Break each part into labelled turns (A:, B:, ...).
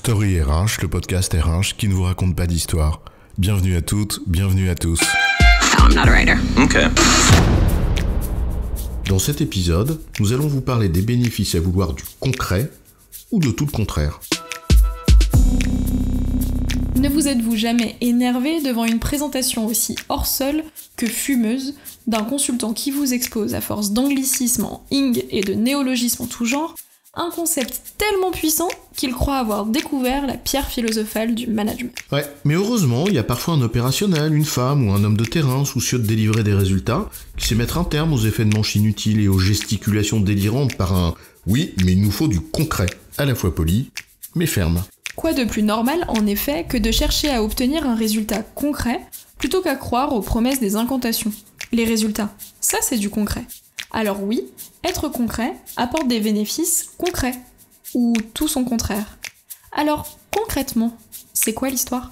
A: Story RH, le podcast RH qui ne vous raconte pas d'histoire. Bienvenue à toutes, bienvenue à tous.
B: No, I'm not a writer.
C: Okay.
A: Dans cet épisode, nous allons vous parler des bénéfices à vouloir du concret ou de tout le contraire.
D: Ne vous êtes-vous jamais énervé devant une présentation aussi hors sol que fumeuse d'un consultant qui vous expose à force d'anglicisme en ing et de néologisme en tout genre, un concept tellement puissant qu'il croit avoir découvert la pierre philosophale du management.
A: Ouais, mais heureusement, il y a parfois un opérationnel, une femme ou un homme de terrain soucieux de délivrer des résultats qui sait mettre un terme aux effets de manche inutiles et aux gesticulations délirantes par un « oui, mais il nous faut du concret », à la fois poli, mais ferme.
D: Quoi de plus normal, en effet, que de chercher à obtenir un résultat concret plutôt qu'à croire aux promesses des incantations. Les résultats, ça c'est du concret. Alors oui, être concret apporte des bénéfices concrets, ou tout son contraire. Alors, concrètement, c'est quoi l'histoire ?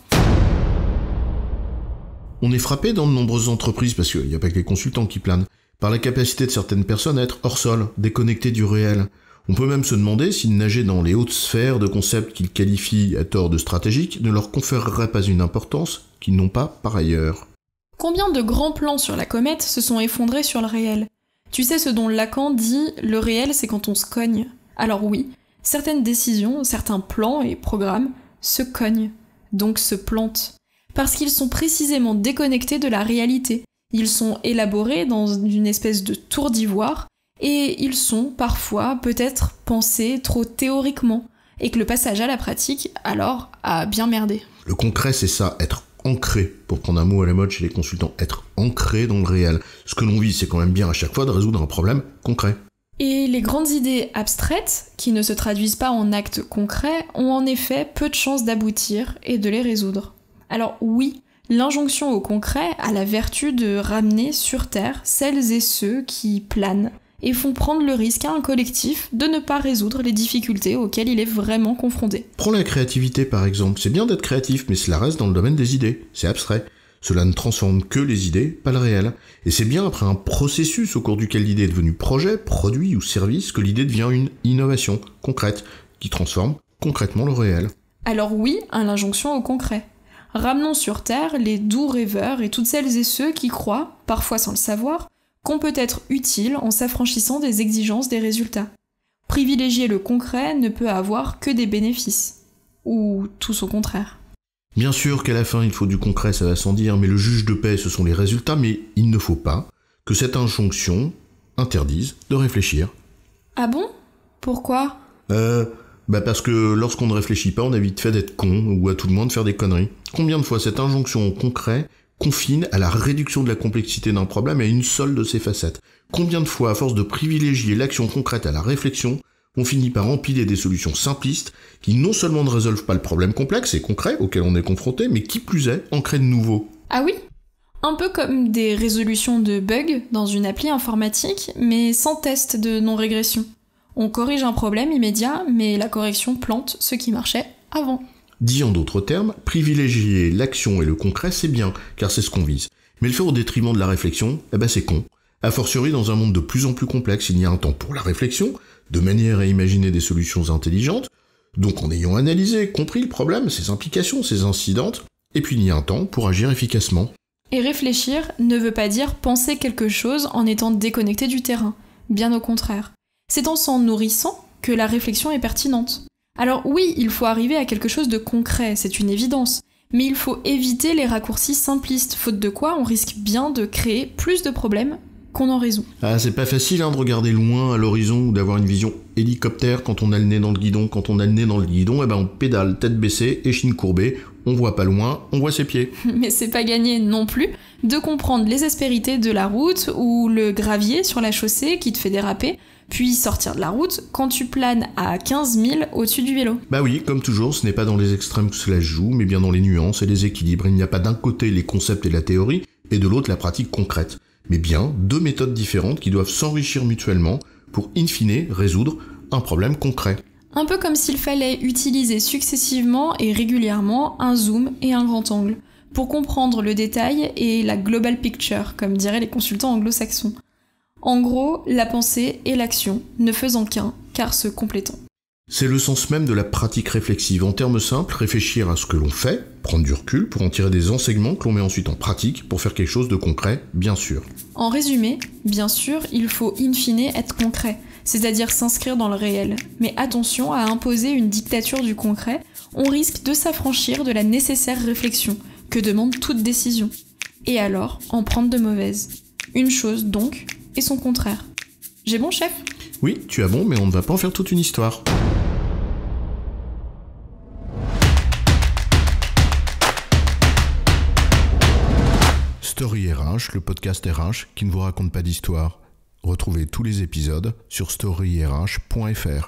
A: On est frappé dans de nombreuses entreprises, parce qu'il n'y a pas que les consultants qui planent, par la capacité de certaines personnes à être hors sol, déconnectées du réel. On peut même se demander si nager dans les hautes sphères de concepts qu'ils qualifient à tort de stratégiques ne leur conférerait pas une importance qu'ils n'ont pas par ailleurs.
D: Combien de grands plans sur la comète se sont effondrés sur le réel ? Tu sais ce dont Lacan dit « le réel c'est quand on se cogne ». Alors oui, certaines décisions, certains plans et programmes se cognent, donc se plantent, parce qu'ils sont précisément déconnectés de la réalité. Ils sont élaborés dans une espèce de tour d'ivoire, et ils sont parfois peut-être pensés trop théoriquement, et que le passage à la pratique, alors, a bien merdé.
A: Le concret c'est ça, être ancré, pour prendre un mot à la mode chez les consultants, être ancré dans le réel. Ce que l'on vit, c'est quand même bien à chaque fois de résoudre un problème concret.
D: Et les grandes idées abstraites, qui ne se traduisent pas en actes concrets, ont en effet peu de chances d'aboutir et de les résoudre. Alors oui, l'injonction au concret a la vertu de ramener sur Terre celles et ceux qui planent et font prendre le risque à un collectif de ne pas résoudre les difficultés auxquelles il est vraiment confronté.
A: Prends la créativité par exemple, c'est bien d'être créatif, mais cela reste dans le domaine des idées, c'est abstrait. Cela ne transforme que les idées, pas le réel. Et c'est bien après un processus au cours duquel l'idée est devenue projet, produit ou service que l'idée devient une innovation concrète, qui transforme concrètement le réel.
D: Alors oui, à l'injonction au concret. Ramenons sur Terre les doux rêveurs et toutes celles et ceux qui croient, parfois sans le savoir, qu'on peut être utile en s'affranchissant des exigences des résultats. Privilégier le concret ne peut avoir que des bénéfices. Ou tout au contraire.
A: Bien sûr qu'à la fin il faut du concret, ça va sans dire, mais le juge de paix ce sont les résultats, mais il ne faut pas que cette injonction interdise de réfléchir.
D: Ah bon ? Pourquoi ?
A: Parce que lorsqu'on ne réfléchit pas, on a vite fait d'être con, ou à tout le moins de faire des conneries. Combien de fois cette injonction au concret confine à la réduction de la complexité d'un problème à une seule de ses facettes ? Combien de fois, à force de privilégier l'action concrète à la réflexion, on finit par empiler des solutions simplistes qui non seulement ne résolvent pas le problème complexe et concret auquel on est confronté, mais qui plus est, en créent de nouveaux.
D: Ah oui ? Un peu comme des résolutions de bugs dans une appli informatique, mais sans test de non-régression. On corrige un problème immédiat, mais la correction plante ce qui marchait avant.
A: Dit en d'autres termes, privilégier l'action et le concret, c'est bien, car c'est ce qu'on vise. Mais le faire au détriment de la réflexion, c'est con. A fortiori, dans un monde de plus en plus complexe, il y a un temps pour la réflexion, de manière à imaginer des solutions intelligentes, donc en ayant analysé, compris le problème, ses implications, ses incidentes, et puis il y a un temps pour agir efficacement.
D: Et réfléchir ne veut pas dire penser quelque chose en étant déconnecté du terrain, bien au contraire. C'est en s'en nourrissant que la réflexion est pertinente. Alors oui, il faut arriver à quelque chose de concret, c'est une évidence, mais il faut éviter les raccourcis simplistes, faute de quoi on risque bien de créer plus de problèmes qu'on en résout.
A: Ah, c'est pas facile de regarder loin à l'horizon ou d'avoir une vision hélicoptère quand on a le nez dans le guidon. Quand on a le nez dans le guidon, on pédale tête baissée, échine courbée, on voit pas loin, on voit ses pieds.
D: Mais c'est pas gagné non plus de comprendre les aspérités de la route ou le gravier sur la chaussée qui te fait déraper, puis sortir de la route quand tu planes à 15 000 au-dessus du vélo.
A: Bah oui, comme toujours, ce n'est pas dans les extrêmes que cela se joue, mais bien dans les nuances et les équilibres. Il n'y a pas d'un côté les concepts et la théorie, et de l'autre la pratique concrète. Mais bien deux méthodes différentes qui doivent s'enrichir mutuellement pour, in fine, résoudre un problème concret.
D: Un peu comme s'il fallait utiliser successivement et régulièrement un zoom et un grand angle, pour comprendre le détail et la global picture, comme diraient les consultants anglo-saxons. En gros, la pensée et l'action, ne faisant qu'un, car se complétant.
A: C'est le sens même de la pratique réflexive. En termes simples, réfléchir à ce que l'on fait, prendre du recul pour en tirer des enseignements que l'on met ensuite en pratique pour faire quelque chose de concret, bien sûr.
D: En résumé, bien sûr, il faut in fine être concret, c'est-à-dire s'inscrire dans le réel. Mais attention à imposer une dictature du concret, on risque de s'affranchir de la nécessaire réflexion que demande toute décision. Et alors, en prendre de mauvaises. Une chose, donc, et son contraire. J'ai bon, chef ?
A: Oui, tu as bon, mais on ne va pas en faire toute une histoire. Story RH, le podcast RH qui ne vous raconte pas d'histoire. Retrouvez tous les épisodes sur storyrh.fr.